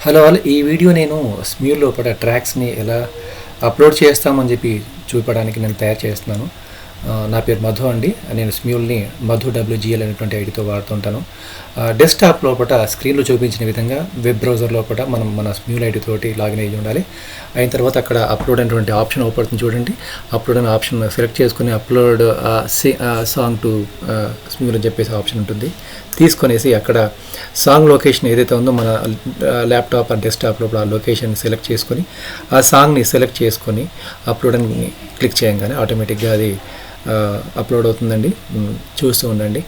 Hello all, ఈ video నేను స్మ్యూర్ లోపల ట్రాక్స్ని ఎలా అప్లోడ్ చేస్తామని చెప్పి చూపడానికి నేను తయారు చేస్తున్నాను. నా పేరు మధు అండి. నేను స్మ్యూల్ని మధు WGL అనేటువంటి ఐడితో వాడుతుంటాను. డెస్క్టాప్ లోపల స్క్రీన్లో చూపించిన విధంగా వెబ్ బ్రౌజర్ లోపల మనం మన స్మ్యూల్ ఐడి తోటి లాగిన్ అయ్యి ఉండాలి. అయిన తర్వాత అక్కడ అప్లోడ్ అనేటువంటి ఆప్షన్ అవుపడుతుంది చూడండి. అప్లోడ్ అనే ఆప్షన్ సెలెక్ట్ చేసుకుని అప్లోడ్ సాంగ్ టు స్మ్యూల్ అని చెప్పేసి ఆప్షన్ ఉంటుంది. తీసుకొనేసి అక్కడ సాంగ్ లొకేషన్ ఏదైతే ఉందో మన ల్యాప్టాప్ డెస్క్టాప్ లోపల ఆ లొకేషన్ సెలెక్ట్ చేసుకొని ఆ సాంగ్ని సెలెక్ట్ చేసుకొని అప్లోడ్ అని క్లిక్ చేయగానే ఆటోమేటిక్గా అది అప్లోడ్ అవుతుందండి. చూస్తూ ఉండండి.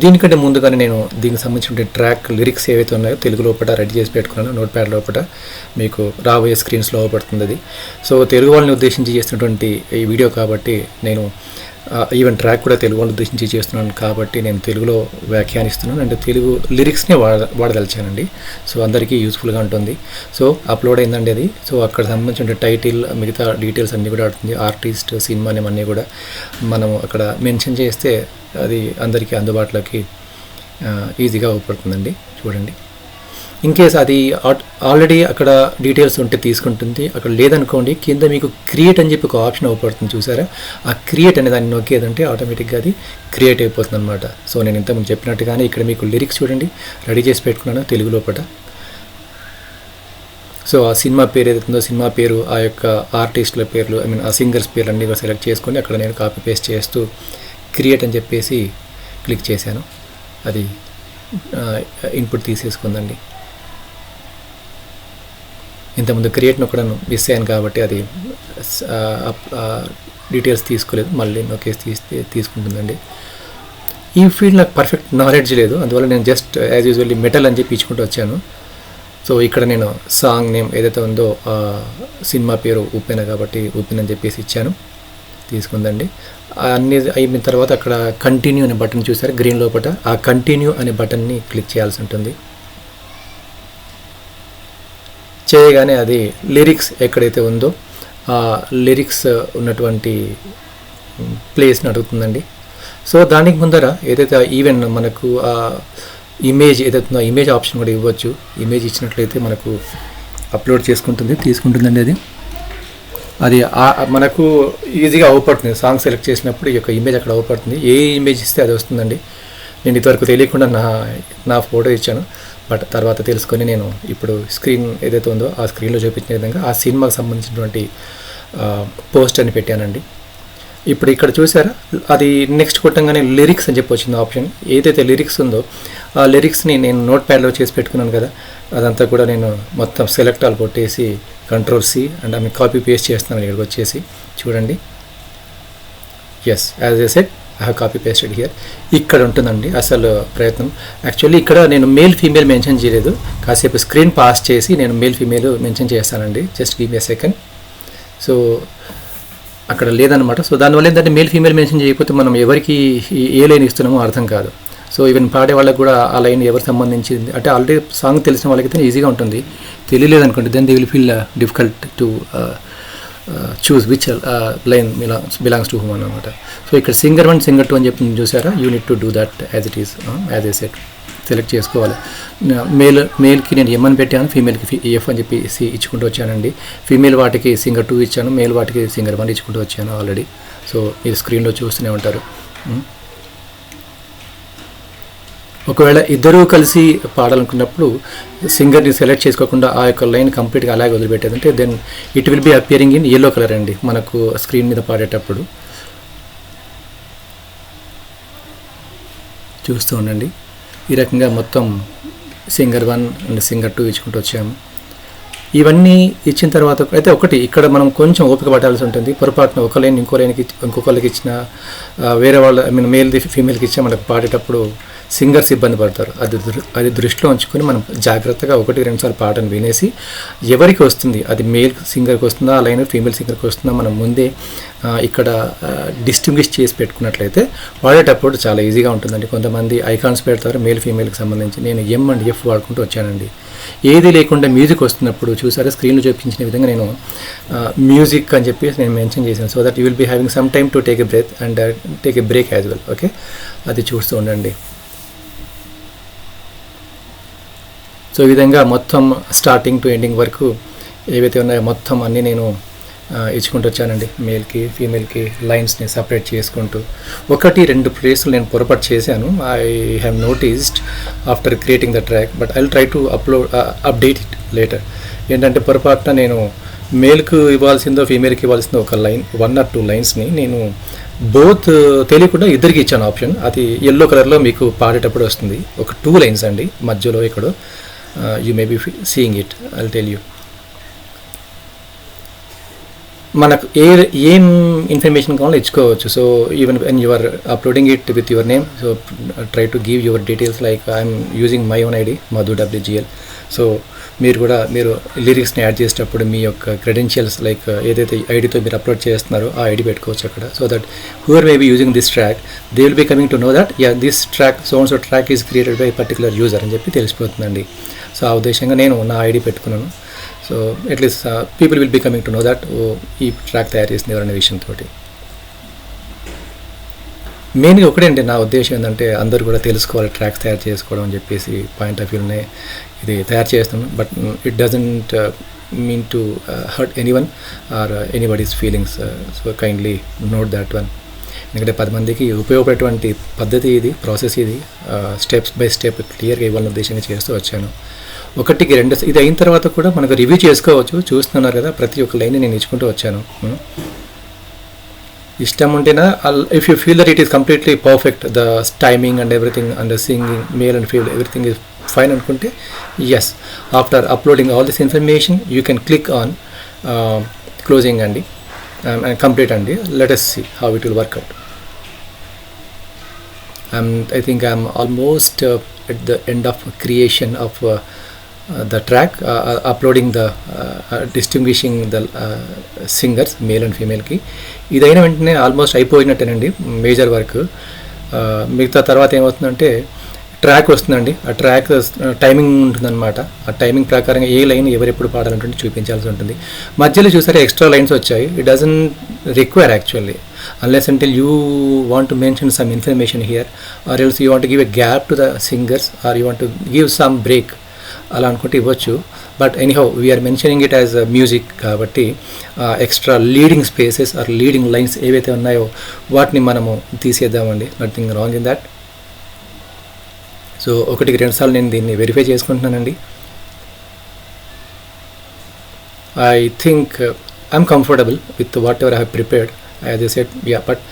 దీనికంటే ముందుగానే నేను దీనికి సంబంధించిన ట్రాక్ లిరిక్స్ ఏవైతే ఉన్నాయో తెలుగు లోపల రెడీ చేసి పెట్టుకున్నాను. నోట్ ప్యాడ్ లోపల మీకు రాబోయే స్క్రీన్స్లో పడుతుంది అది. సో తెలుగు వాళ్ళని ఉద్దేశించి చేసినటువంటి ఈ వీడియో కాబట్టి నేను ఈవెన్ ట్రాక్ కూడా తెలుగు వాళ్ళని ఉద్దేశించి చేస్తున్నాను కాబట్టి నేను తెలుగులో వ్యాఖ్యానిస్తున్నాను అంటే తెలుగు లిరిక్స్నే వాడదలిచానండి. సో అందరికీ యూస్ఫుల్గా ఉంటుంది. సో అప్లోడ్ అయిందండి అది. సో అక్కడ సంబంధించిన టైటిల్ మిగతా డీటెయిల్స్ అన్నీ కూడా ఆడుతుంది. ఆర్టిస్ట్, సినిమా నేమ్ అన్నీ కూడా మనం అక్కడ మెన్షన్ చేస్తే అది అందరికీ అందుబాటులోకి ఈజీగా ఉపడుతుందండి. చూడండి. ఇన్ కేస్ అది ఆల్రెడీ అక్కడ డీటెయిల్స్ ఉంటే తీసుకుంటుంది. అక్కడ లేదనుకోండి కింద మీకు క్రియేట్ అని చెప్పి ఒక ఆప్షన్ అవుపడుతుంది చూసారా. ఆ క్రియేట్ అనే దాన్ని నొక్కేదంటే ఆటోమేటిక్గా అది క్రియేట్ అయిపోతుంది అనమాట. సో నేను ఇంతకుముందు చెప్పినట్టుగానే ఇక్కడ మీకు లిరిక్స్ చూడండి రెడీ చేసి పెట్టుకున్నాను తెలుగు లోపల. సో ఆ సినిమా పేరు ఏదైతుందో సినిమా పేరు, ఆ యొక్క ఆర్టిస్టుల పేర్లు, ఆ సింగర్స్ పేర్లు అన్నీ కూడా సెలెక్ట్ చేసుకొని అక్కడ నేను కాపీ పేస్ట్ చేస్తూ క్రియేట్ అని చెప్పేసి క్లిక్ చేశాను. అది ఇన్పుట్ తీసేసుకుందండి. ఇంతకుముందు క్రియేట్ నొక్కడం మిస్ అయ్యాను కాబట్టి అది డీటెయిల్స్ తీసుకోలేదు. మళ్ళీ నొక్కేసి తీసుకుంటుందండి. ఈ ఫీల్డ్ నాకు పర్ఫెక్ట్ నాలెడ్జ్ లేదు, అందువల్ల నేను జస్ట్ యాజ్ యూజువల్లీ మెటల్ అని చెప్పి ఇచ్చుకుంటూ వచ్చాను. సో ఇక్కడ నేను సాంగ్ నేమ్ ఏదైతే ఉందో సినిమా పేరు ఉప్పెన కాబట్టి ఉప్పెన అని చెప్పేసి ఇచ్చాను. తీసుకుందండి. అన్నీ అయిన తర్వాత అక్కడ కంటిన్యూ అనే బటన్ చూసారు గ్రీన్ లోపల. ఆ కంటిన్యూ అనే బటన్ని క్లిక్ చేయాల్సి ఉంటుంది. చేయగానే అది లిరిక్స్ ఎక్కడైతే ఉందో ఆ లిరిక్స్ ఉన్నటువంటి ప్లేస్ని అడుగుతుందండి. సో దానికి ముందర ఏదైతే ఈవెన్ మనకు ఇమేజ్ ఏదైతే ఉందో ఇమేజ్ ఆప్షన్ కూడా ఇవ్వచ్చు. ఇమేజ్ ఇచ్చినట్లయితే మనకు అప్లోడ్ తీసుకుంటుందండి. అది మనకు ఈజీగా అవుపడుతుంది. సాంగ్ సెలెక్ట్ చేసినప్పుడు ఈ యొక్క ఇమేజ్ అక్కడ అవుపడుతుంది. ఏ ఇమేజ్ ఇస్తే అది వస్తుందండి. నేను ఇంతవరకు తెలియకుండా నా ఫోటో ఇచ్చాను. బట్ తర్వాత తెలుసుకొని నేను ఇప్పుడు స్క్రీన్ ఏదైతే ఉందో ఆ స్క్రీన్లో చూపించిన విధంగా ఆ సినిమాకి సంబంధించినటువంటి పోస్ట్ అని పెట్టానండి. ఇప్పుడు ఇక్కడ చూసారా అది నెక్స్ట్ కొట్టంగానే లిరిక్స్ అని చెప్పి వచ్చింది ఆప్షన్. ఏదైతే లిరిక్స్ ఉందో ఆ లిరిక్స్ని నేను నోట్ ప్యాడ్లో చేసి పెట్టుకున్నాను కదా, అదంతా కూడా నేను మొత్తం సెలెక్ట్ ఆల్ కొట్టేసి Ctrl+C అండ్ ఆమె కాపీ పేస్ట్ చేస్తున్నాను. ఇక్కడికి వచ్చేసి చూడండి. Yes, as a set I have copy pasted here. ఇక్కడ ఉంటుందండి అసలు ప్రయత్నం. యాక్చువల్లీ ఇక్కడ నేను మేల్ ఫీమేల్ మెన్షన్ చేయలేదు. కాసేపు స్క్రీన్ పాస్ చేసి నేను మేల్ ఫీమేల్ మెన్షన్ చేస్తానండి. Just give me a second. So అక్కడ లేదనమాట. సో దానివల్ల ఏంటంటే మేల్ ఫీమేల్ మెన్షన్ చేయకపోతే మనం ఎవరికి ఏ లైన్ ఇస్తున్నామో అర్థం కాదు. సో ఈవెన్ పాడే వాళ్ళకి కూడా ఆ లైన్ ఎవరికి సంబంధించింది అంటే ఆల్రెడీ సాంగ్ తెలిసిన వాళ్ళకైతే ఈజీగా ఉంటుంది. తెలియలేదనుకోండి then they will feel difficult to choose which line belongs to whom అనమాట. సో ఇక్కడ సింగర్ 1 సింగర్ 2 అని చెప్పి చూసారా. You need to do that as it is as a set select చేసుకోవాలి. మేల్కి నేను M అని పెట్టాను, ఫీమేల్కి F అని చెప్పి ఇచ్చుకుంటూ వచ్చానండి. ఫీమేల్ వాటికి సింగర్ 2 ఇచ్చాను, మేల్ వాటికి సింగర్ 1 ఇచ్చుకుంటూ వచ్చాను ఆల్రెడీ. సో మీరు స్క్రీన్లో చూస్తూనే ఉంటారు. ఒకవేళ ఇద్దరూ కలిసి పాడాలనుకున్నప్పుడు సింగర్ని సెలెక్ట్ చేసుకోకుండా ఆ యొక్క లైన్ కంప్లీట్గా అలాగే వదిలిపెట్టేదంటే then it will be appearing in yellow colour అండి మనకు స్క్రీన్ మీద పాడేటప్పుడు. చూస్తూ ఉండండి. ఈ రకంగా మొత్తం సింగర్ 1 అండ్ సింగర్ 2 ఇచ్చుకుంటూ వచ్చాము. ఇవన్నీ ఇచ్చిన తర్వాత అయితే ఒకటి ఇక్కడ మనం కొంచెం ఓపిక పట్టాల్సి ఉంటుంది. పొరపాటున ఒక లైన్ ఇంకొకరికి ఇచ్చిన వేరే వాళ్ళ మేల్ది ఫీమేల్కి ఇచ్చా మనకు పాడేటప్పుడు సింగర్స్ ఇబ్బంది పడతారు. అది దృష్టిలో ఉంచుకొని మనం జాగ్రత్తగా 1-2 సార్లు పాటను వినేసి ఎవరికి వస్తుంది అది మేల్ సింగర్కి వస్తుందా ఆ లైన్ ఫీమేల్ సింగర్కి వస్తుందా మనం ముందే ఇక్కడ డిస్టింగ్విష్ చేసి పెట్టుకున్నట్లయితే వాడేటప్పుడు చాలా ఈజీగా ఉంటుందండి. కొంతమంది ఐకాన్స్ పెడతారు మేల్ ఫీమేల్కి సంబంధించి. నేను M అండ్ F వాడుకుంటూ వచ్చానండి. ఏది లేకుండా మ్యూజిక్ వస్తున్నప్పుడు చూసారా స్క్రీన్లో చూపించిన విధంగా నేను మ్యూజిక్ అని చెప్పి నేను మెన్షన్ చేశాను. So that you will be having some time to take a breath and take a break as well. Okay, అది చూస్తూ ఉండండి. సో ఈ విధంగా మొత్తం స్టార్టింగ్ టు ఎండింగ్ వరకు ఏవైతే ఉన్నాయో మొత్తం అన్నీ నేను ఇచ్చుకుంటూ వచ్చానండి. మేల్కి ఫీమేల్కి లైన్స్ని సపరేట్ చేసుకుంటూ. 1-2 ప్లేస్లు నేను పొరపాటు చేశాను. I have noticed after creating the track, but I will try to update it later. ఏంటంటే పొరపాటున నేను మేల్కు ఇవ్వాల్సిందో ఫీమేల్కి ఇవ్వాల్సిందో ఒక లైన్ 1 or 2 లైన్స్ని నేను బోత్ తెలియకుండా ఇద్దరికి ఇచ్చాను ఆప్షన్. అది ఎల్లో కలర్లో మీకు పాడేటప్పుడు వస్తుంది. ఒక 2 లైన్స్ అండి మధ్యలో ఇక్కడ. You may be seeing it, I will tell you. మనకు ఏం ఇన్ఫర్మేషన్ కావాలో ఇచ్చుకోవచ్చు. So even when you are uploading it with your name, so try to give your details like I'm using my own ID Madhu WGL. So మీరు లిరిక్స్ని add చేసేటప్పుడు మీ యొక్క credentials like ఏదైతే ఐడితో మీరు అప్లోడ్ చేస్తున్నారో ఆ ఐడి పెట్టుకోవచ్చు అక్కడ. So that who are may be using this track, they will be coming to know that this track so track is created by particular user అని చెప్పి తెలిసిపోతుందండి. సో ఆ ఉద్దేశంగా నేను నా ఐడి పెట్టుకున్నాను. So at least people will be coming to know that ఈ track తయారు చేసింది ఎవరనే విషయంతో. మెయిన్గా ఒకటండి నా ఉద్దేశం ఏంటంటే అందరూ కూడా తెలుసుకోవాలి ట్రాక్స్ తయారు చేసుకోవడం అని చెప్పేసి పాయింట్ ఆఫ్ వ్యూనే ఇది తయారు చేస్తున్నాను. But it doesn't mean to hurt anyone or anybody's feelings. So kindly note that one. ఎందుకంటే 10 మందికి ఉపయోగపడేటువంటి పద్ధతి ఇది, ప్రాసెస్ ఇది. స్టెప్స్ బై స్టెప్ క్లియర్గా ఇవ్వాలన్న ఉద్దేశంగా చేస్తూ వచ్చాను. 1-2 ఇది అయిన తర్వాత కూడా మనకు రివ్యూ చేసుకోవచ్చు. చూస్తున్నారు కదా ప్రతి ఒక్క లైన్ నేను ఇచ్చుకుంటూ వచ్చాను. ఇష్టం ఉంటేనా if you feel that it is completely perfect, the timing and everything and the singing male and female everything is fine అనుకుంటే yes, after uploading all this information you can click on closing అండి, complete అండి. Let us see how it will work out. I think I'm almost at the end of creation of the track, uploading the distinguishing the singers male and female కి. ఇదైన వెంటనే almost అయిపోయినట్టేనండి major work. మిగతా తర్వాత ఏమవుతుందంటే track వస్తుందండి. ఆ track timing ఉంటుందన్నమాట. ఆ timing ప్రకారంగా ఏ లైన్ ఎవరెప్పుడు పాడాలంటే చూపించాల్సి ఉంటుంది. మధ్యలో చూసారా ఎక్స్ట్రా లైన్స్ వచ్చాయి. It doesn't require actually unless until you want to mention some information here, or else you want to give a gap to the singers, or you want to give some break అలా అనుకుంటే ఇవ్వచ్చు. But anyhow we are mentioning it as music కాబట్టి extra leading spaces or leading lines ఏవైతే ఉన్నాయో వాటిని మనము తీసేద్దామండి. Nothing wrong in that. So 1-2 సార్లు నేను దీన్ని వెరిఫై చేసుకుంటున్నానండి. I think I'm comfortable with whatever I have prepared. As I said but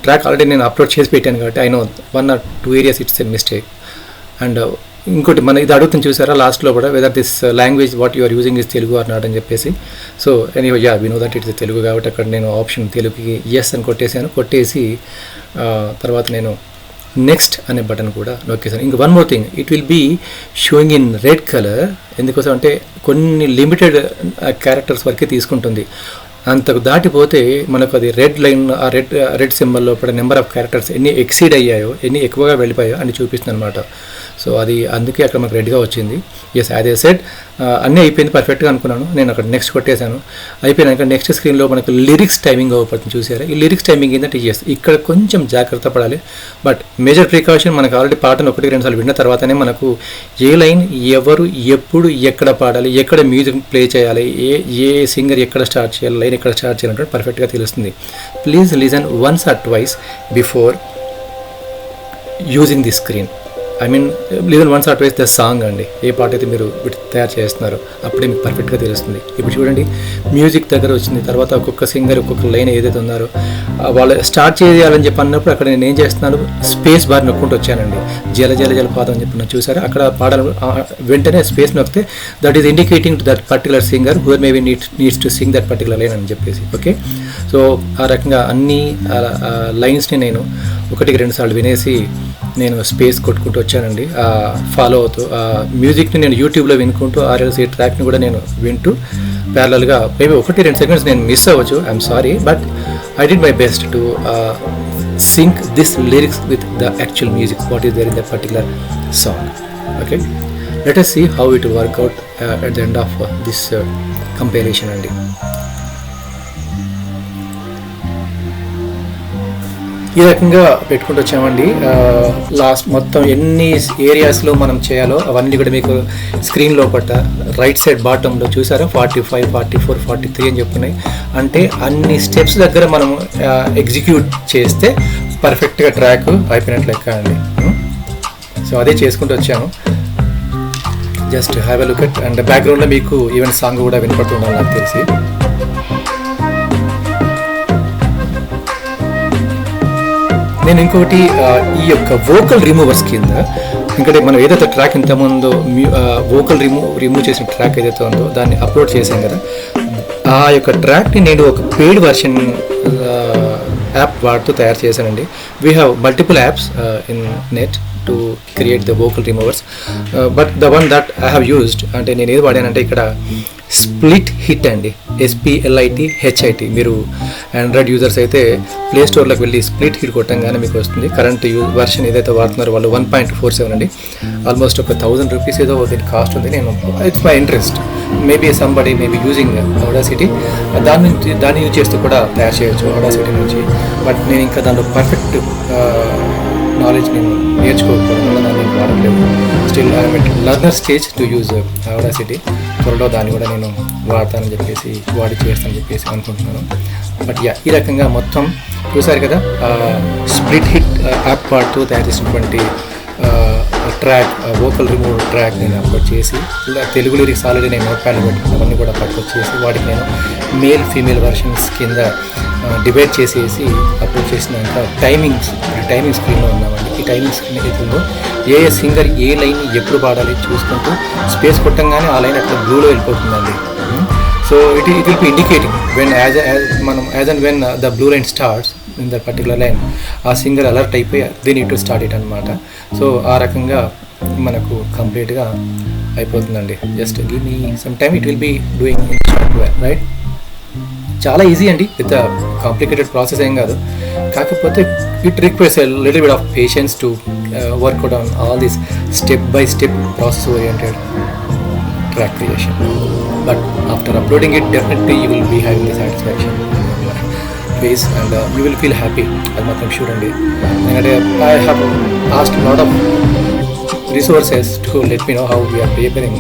track already నేను అప్లోడ్ చేసి పెట్టాను కాబట్టి I know 1 or 2 areas it's a mistake. అండ్ ఇంకోటి మన ఇది అడుగుతుంది చూసారా లాస్ట్లో కూడా, whether this language what you are using is Telugu or not అని చెప్పేసి. So anyway we know that it's Telugu కాబట్టి అక్కడ నేను ఆప్షన్ తెలుగుకి ఎస్ అని కొట్టేసి తర్వాత నేను నెక్స్ట్ అనే బటన్ కూడా నొక్కేసాను. ఇంకా 1 more thing, it will be showing in red colour. ఎందుకోసం అంటే కొన్ని లిమిటెడ్ క్యారెక్టర్స్ వరకే తీసుకుంటుంది. అంతకు దాటిపోతే మనకు అది రెడ్ లైన్, ఆ రెడ్ సింబల్లో ఇప్పుడు నెంబర్ ఆఫ్ క్యారెక్టర్స్ ఎన్ని ఎక్సీడ్ అయ్యాయో, ఎన్ని ఎక్కువగా వెళ్ళిపోయాయో అని చూపిస్తుంది అనమాట. సో అది అందుకే అక్కడ మనకు రెడ్గా వచ్చింది. ఎస్ యాజ్ ఐ సెడ్ అన్నీ అయిపోయింది, పర్ఫెక్ట్గా అనుకున్నాను. నేను అక్కడ నెక్స్ట్ కొట్టేశాను. అయిపోయినాక నెక్స్ట్ స్క్రీన్లో మనకు లిరిక్స్ టైమింగ్ అవ్వబడుతుంది చూసారా. ఈ లిరిక్స్ టైమింగ్ ఏంటంటే ఎస్ ఇక్కడ కొంచెం జాగ్రత్త పడాలి. బట్ మేజర్ ప్రికాషన్ మనకు ఆల్రెడీ పాటను 1-2 సార్లు విన్న తర్వాతనే మనకు ఏ లైన్ ఎవరు ఎప్పుడు ఎక్కడ పాడాలి, ఎక్కడ మ్యూజిక్ ప్లే చేయాలి, ఏ సింగర్ ఎక్కడ స్టార్ట్ చేయాలి, లైన్ ఎక్కడ స్టార్ట్ చేయాలంటే పర్ఫెక్ట్గా తెలుస్తుంది. Please listen once or twice before using the screen. I mean listen once or twice the song అండి. ఏ పాట అయితే మీరు తయారు చేస్తున్నారో అప్పుడే మీకు పర్ఫెక్ట్గా తెలుస్తుంది. ఇప్పుడు చూడండి మ్యూజిక్ దగ్గర వచ్చింది, తర్వాత ఒక్కొక్క సింగర్ ఒక్కొక్క లైన్ ఏదైతే ఉన్నారో వాళ్ళు స్టార్ట్ చేయాలని చెప్పి అన్నప్పుడు అక్కడ నేను ఏం చేస్తున్నాను, స్పేస్ బార్ నొక్కుంటూ వచ్చానండి. జల జల జలపాతం అని చెప్పి చూసారా, అక్కడ పాడాలి వెంటనే స్పేస్ నొక్కితే that is indicating to that particular singer who're maybe needs to sing that particular line అని చెప్పేసి. ఓకే, సో ఆ రకంగా అన్ని లైన్స్ని నేను 1-2 సార్లు వినేసి నేను స్పేస్ కొట్టుకుంటూ వచ్చానండి. ఫాలో అవుతూ మ్యూజిక్ని నేను యూట్యూబ్లో వినుకుంటూ ఆర్ఎల్స్ ఈ ట్రాక్ని కూడా నేను వింటూ ప్యారలల్గా మేబీ 1-2 సెకండ్స్ నేను మిస్ అవ్వచ్చు, I'm sorry, but I did my best to sync this lyrics with the actual music what is there in the particular song. Okay, let us see how it will work out at the end of this compilation అండి. ఈ రకంగా పెట్టుకుంటూ వచ్చామండి. Last మొత్తం ఎన్ని ఏరియాస్లో మనం చేయాలో అవన్నీ కూడా మీకు స్క్రీన్ లోపల రైట్ సైడ్ బాటంలో చూసారా 45, 44, 43 అని చెప్తున్నాయి. అంటే అన్ని స్టెప్స్ దగ్గర మనం ఎగ్జిక్యూట్ చేస్తే పర్ఫెక్ట్గా ట్రాక్ అయిపోయినట్లు లెక్క అండి. సో అదే చేసుకుంటూ వచ్చాను. Just have a look at. And బ్యాక్గ్రౌండ్లో మీకు ఈవెన్ సాంగ్ కూడా వినపడుతుండాలి నాకు తెలిసి. నేను ఇంకొకటి ఈ యొక్క వోకల్ రిమూవర్స్ కింద ఇంకటి మనం ఏదైతే ట్రాక్ ఇంతకుముందు వోకల్ రిమూవ్ చేసిన ట్రాక్ ఏదైతే ఉందో దాన్ని అప్లోడ్ చేశాం కదా, ఆ యొక్క ట్రాక్ని నేను ఒక పెయిడ్ వర్షన్ యాప్ వాడుతూ తయారు చేశానండి. We have multiple apps in net to create the vocal removers, but the one that I have used అంటే నేను ఏది వాడానంటే ఇక్కడ స్ప్లిట్ హిట్ అండి, SPLIT. మీరు ఆండ్రాయిడ్ యూజర్స్ అయితే ప్లే స్టోర్లోకి వెళ్ళి స్ప్లిట్ హిట్ కొట్టంగానే మీకు వస్తుంది. కరెంట్ వర్షన్ ఏదైతే వాడుతున్నారో వాళ్ళు 1.47 అండి, ఆల్మోస్ట్ ఒక 1000 రూపీస్ ఏదో దీని కాస్ట్ ఉంది. నేను it's my interest, maybe somebody maybe using Audacity, దాన్ని యూజ్ చేస్తూ కూడా తయారు చేయొచ్చు Audacity నుంచి. బట్ నేను ఇంకా దాంట్లో పర్ఫెక్ట్ నాలెడ్జ్ నేను నేర్చుకోకపోవడం వల్ల దాన్ని వాడట్లేదు. Still I'm learner stage to use Audacity. త్వరలో దాన్ని కూడా నేను వాడతానని చెప్పేసి చేస్తానని చెప్పేసి అనుకుంటున్నాను. బట్ ఈ రకంగా మొత్తం చూసారు కదా, స్ప్లిట్ హిట్ యాప్ వాడుతూ తయారు చేసినటువంటి ట్రాక్, వోకల్ రిమూవ్ ట్రాక్ నేను అప్లోడ్ చేసి, ఇలా తెలుగు లిరిక్స్ ఆల్రెడీ నేను నోట్ప్యాడ్లో పెట్టుకున్న అవన్నీ కూడా పట్టుకొచ్చేసి వాటికి నేను మేల్ ఫీమేల్ వర్షన్స్ కింద డివైడ్ చేసేసి అప్లోడ్ చేసినాక టైమింగ్ స్క్రీన్లో ఉన్నామండి. ఈ టైమింగ్ స్క్రీన్ ఏదైతుందో ఏ సింగర్ ఏ లైన్ ఎప్పుడు పాడాలి చూసుకుంటూ స్పేస్ కొట్టంగానే ఆ లైన్ అట్లా బ్లూలో వెళ్ళిపోతుందండి. So it will be indicating when as and when the blue line starts in that particular line, ఆ సింగర్ అలర్ట్ అయిపోయి they need to start it అనమాట. సో ఆ రకంగా మనకు కంప్లీట్గా అయిపోతుందండి. Just give me some time, it will be doing in short way, right. చాలా easy అండి, విత్ కాంప్లికేటెడ్ ప్రాసెస్ ఏం కాదు. కాకపోతే it requires a little bit of patience to work out on all this step by step process oriented track creation. But after uploading it definitely you will be having the satisfaction face and you will feel happy. అది మాత్రం sure అండి. ఎందుకంటే I have asked lot of resources to let me know how we are preparing,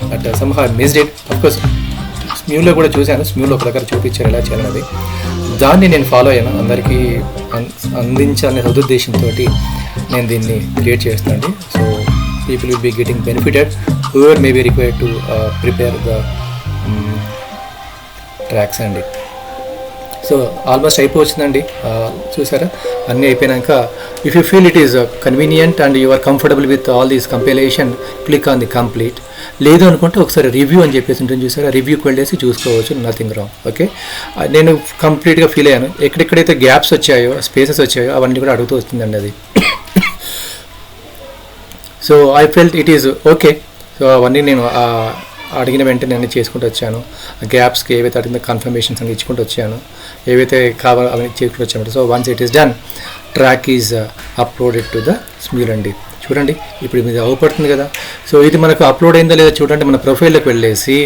but somehow I missed it. Of course స్మ్యూలో కూడా చూశాను, స్మ్యూలో ఒక దగ్గర చూపించారు ఎలా చేయాలన్నది, దాన్ని నేను ఫాలో అయ్యాను. అందరికీ అందించాలనే సదుద్దేశంతో నేను దీన్ని క్రియేట్ చేస్తానండి. So people will be getting benefited whoever may be required to prepare the tracks అండి. సో ఆల్మోస్ట్ అయిపోవచ్చిందండి. చూసారా, అన్నీ అయిపోయినాక if you feel it is convenient and you are comfortable with all these compilation, click on the complete. లేదు అనుకుంటే ఒకసారి review అని చెప్పేసి ఉంటుంది చూసారా, రివ్యూకి వెళ్ళేసి చూసుకోవచ్చు, నథింగ్ రాంగ్. ఓకే, నేను కంప్లీట్గా ఫీల్ అయ్యాను. ఎక్కడెక్కడైతే గ్యాప్స్ వచ్చాయో, స్పేసెస్ వచ్చాయో అవన్నీ కూడా అడుగుతూ వస్తుందండి అది. So I felt it is okay. So అవన్నీ నేను అడిగిన వెంటనే అన్నీ చేసుకుంటూ వచ్చాను. గ్యాప్స్కి ఏవైతే అడిగిన కన్ఫర్మేషన్స్ అన్ని ఇచ్చుకుంటూ వచ్చాను, ఏవైతే కావాలో అవన్నీ చేసుకుంటూ వచ్చాను. So once it is done, track is uploaded to the Smule అండి. చూడండి ఇప్పుడు ఇది అవపడుతుంది కదా. సో ఇది మనకు అప్లోడ్ అయిందో లేదో చూడండి. మన ప్రొఫైల్లోకి వెళ్ళేసి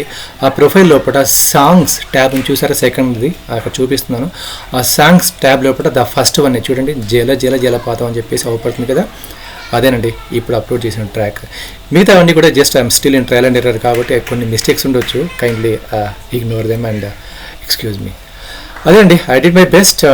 ఆ ప్రొఫైల్ లోపల సాంగ్స్ ట్యాబ్ని చూసారా, సెకండ్ది అక్కడ చూపిస్తున్నాను. ఆ సాంగ్స్ ట్యాబ్ లోపల ద ఫస్ట్ వన్ చూడండి, జల జల జలపాతం అని చెప్పేసి అవపడుతుంది కదా, అదేనండి ఇప్పుడు అప్లోడ్ చేసిన ట్రాక్. మిగతా అవన్నీ కూడా just I'm still in trial and error కాబట్టి కొన్ని మిస్టేక్స్ ఉండొచ్చు, kindly ignore them and excuse me. అదే అండి, ఐ డిడ్ మై బెస్ట్.